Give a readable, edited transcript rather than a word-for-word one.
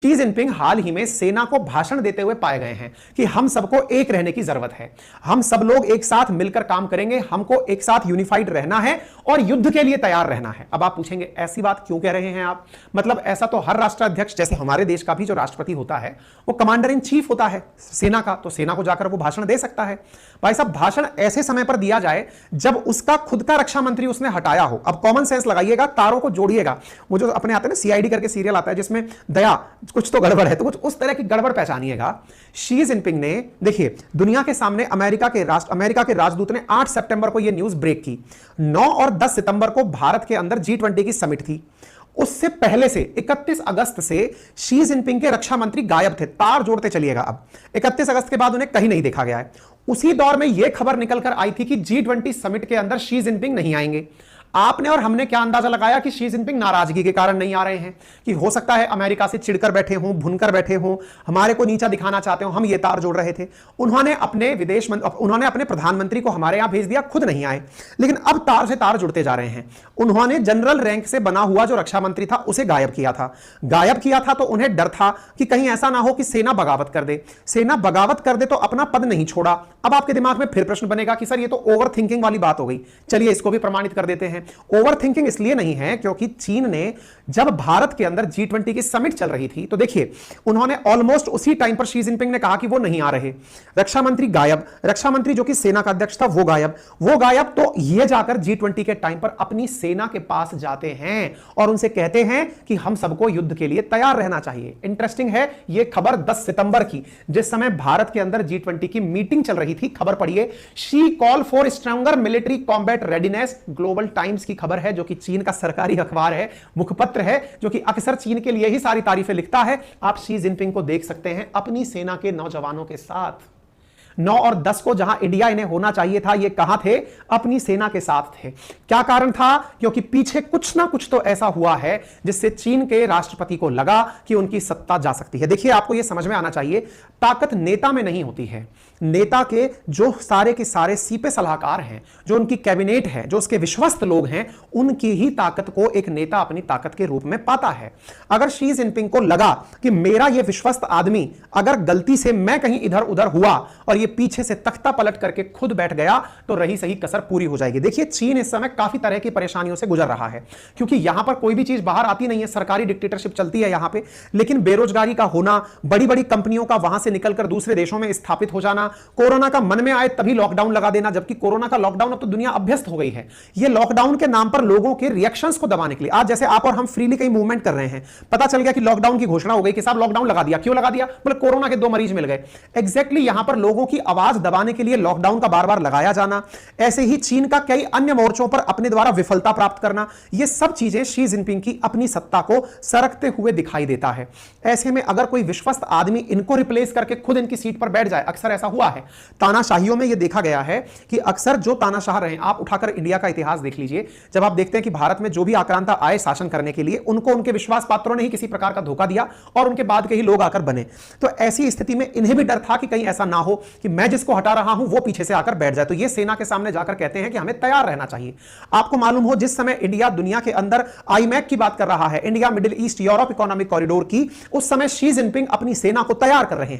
Xi Jinping हाल ही में सेना को भाषण देते हुए पाए गए हैं कि हम सबको एक रहने की जरूरत है, हम सब लोग एक साथ मिलकर काम करेंगे, हमको एक साथ यूनिफाइड रहना है और युद्ध के लिए तैयार रहना है। अब आप पूछेंगे ऐसी बात क्यों कह रहे हैं आप? मतलब ऐसा तो हर राष्ट्राध्यक्ष, जैसे हमारे देश का भी जो राष्ट्रपति होता है वो कमांडर इन चीफ होता है सेना का, तो सेना को जाकर वो भाषण दे सकता है। भाई साहब, भाषण ऐसे समय पर दिया जाए जब उसका खुद का रक्षा मंत्री उसने हटाया हो। अब कॉमन सेंस लगाइएगा, तारों को जोड़िएगा। वो जो अपने आते हैं ना, सीआईडी करके सीरियल आता है जिसमें दया कुछ तो गड़बड़ है, तो कुछ उस तरह की गड़बड़ पहचानिएगा। शी जिनपिंग ने, देखिए, दुनिया के सामने अमेरिका के राजदूत ने 8 सितंबर को यह न्यूज ब्रेक की। 9 और 10 सितंबर को भारत के अंदर G20 की समिट थी। उससे पहले से 31 अगस्त से शी जिनपिंग के रक्षा मंत्री गायब थे। तार जोड़ते चलिएगा। अब 31 अगस्त के बाद उन्हें कहीं नहीं देखा गया है। उसी दौर में यह खबर निकलकर आई थी कि G20 समिट के अंदर शी जिनपिंग नहीं आएंगे। आपने और हमने क्या अंदाजा लगाया कि शी जिनपिंग नाराजगी के कारण नहीं आ रहे हैं, कि हो सकता है अमेरिका से चिढ़कर बैठे हों, भुनकर बैठे हों, हमारे को नीचा दिखाना चाहते हो। हम ये तार जोड़ रहे थे। उन्होंने अपने प्रधानमंत्री को हमारे यहां भेज दिया, खुद नहीं आए। लेकिन अब तार से तार जुड़ते जा रहे हैं। उन्होंने जनरल रैंक से बना हुआ जो रक्षा मंत्री था उसे गायब किया था। तो उन्हें डर था कि कहीं ऐसा ना हो कि सेना बगावत कर दे। सेना बगावत कर दे तो अपना पद नहीं छोड़ा। अब आपके दिमाग में फिर प्रश्न बनेगा कि सर ये तो ओवर थिंकिंग वाली बात हो गई। चलिए इसको भी प्रमाणित कर देते हैं। ओवर थिंकिंग इसलिए नहीं है क्योंकि चीन ने जब भारत के अंदर G20 की समिट चल रही थी, तो देखिए उन्होंने ऑलमोस्ट उसी टाइम पर शी जिनपिंग ने कहा कि वो नहीं आ रहे। रक्षा मंत्री गायब, रक्षा मंत्री जो कि सेना का अध्यक्ष था वो गायब। तो ये जाकर G20 के टाइम पर अपनी सेना के पास जाते हैं और उनसे कहते हैं कि हम सबको युद्ध के लिए तैयार रहना चाहिए। इंटरेस्टिंग है ये खबर 10 सितंबर की, जिस समय भारत के अंदर G20 की मीटिंग चल रही थी। खबर पढ़िए, she call for stronger military combat readiness. Global times की खबर है, जो कि चीन का सरकारी अखबार है, मुखपत्र है, जो कि अक्सर चीन के लिए ही सारी तारीफें लिखता है। आप शी जिनपिंग को देख सकते हैं अपनी सेना के नौजवानों के साथ। 9 और 10 को जहां इंडिया इन्हें होना चाहिए था, ये कहां थे? अपनी सेना के साथ थे। क्या कारण था? क्योंकि पीछे कुछ ना कुछ तो ऐसा हुआ है जिससे चीन के राष्ट्रपति को लगा कि उनकी सत्ता जा सकती है। देखिए, आपको यह समझ में आना चाहिए, ताकत नेता में नहीं होती है। नेता के जो सारे के सारे सीपे सलाहकार हैं, जो उनकी कैबिनेट है, जो उसके विश्वस्त लोग हैं, उनकी ही ताकत को एक नेता अपनी ताकत के रूप में पाता है। अगर शी जिनपिंग को लगा कि मेरा यह विश्वस्त आदमी अगर गलती से मैं कहीं इधर उधर हुआ और ये पीछे से तख्ता पलट करके खुद बैठ गया, तो रही सही कसर पूरी हो जाएगी। देखिए, चीन इस समय काफी तरह की परेशानियों से गुजर रहा है, क्योंकि यहां पर कोई भी चीज बाहर आती नहीं है। सरकारी डिक्टेटरशिप चलती है यहां पे, लेकिन बेरोजगारी का होना, बड़ी बड़ी कंपनियों का वहां से निकलकर दूसरे देशों में स्थापित हो जाना, कोरोना का मन में आए तभी लॉकडाउन लगा देना, जबकि कोरोना का लॉकडाउन अब तो दुनिया अभ्यस्त हो गई है। ये लॉकडाउन के नाम पर लोगों के रिएक्शंस को दबाने के लिए, आज जैसे आप और हम फ्रीली कहीं मूवमेंट कर रहे हैं, पता चल गया कि लॉकडाउन की घोषणा हो गई कि साहब लॉकडाउन लगा दिया। क्यों लगा दिया? बोले कोरोना के 2 मरीज मिल गए। एग्जैक्टली यहां पर लोगों की आवाज दबाने के लिए लॉकडाउन का बार बार लगाया जाना, ऐसे ही चीन का कई अन्य मोर्चों पर अपने द्वारा विफलता प्राप्त करना, ये सब चीजें शी जिनपिंग की अपनी सत्ता को सरकते हुए दिखाई देता है। ऐसे में अगर कोई विश्वस्त आदमी इनको रिप्लेस करके खुद इनकी सीट पर बैठ जाए, अक्सर ऐसा हुआ है तानाशाहियों में, यह देखा गया है कि अक्सर जो तानाशाह रहे, आप उठाकर इंडिया का इतिहास देख लीजिए, जब आप देखते हैं कि भारत में जो भी आक्रांता आए शासन करने के लिए, उनको उनके विश्वास पात्रों ने ही किसी प्रकार का धोखा दिया और उनके बाद के ही लोग आकर बने। तो ऐसी स्थिति में इन्हें भी डर था कि कहीं ऐसा ना हो कि मैं जिसको हटा रहा हूं वो पीछे से आकर बैठ जाए। तो ये सेना के सामने जाकर कहते हैं कि हमें तैयार रहना चाहिए। आपको मालूम हो, जिस समय इंडिया दुनिया के अंदर आईमैक की बात कर रहा है, India middle east Europe economic corridor की, उस समय शी जिनपिंग अपनी सेना को तैयार कर रहे हैं।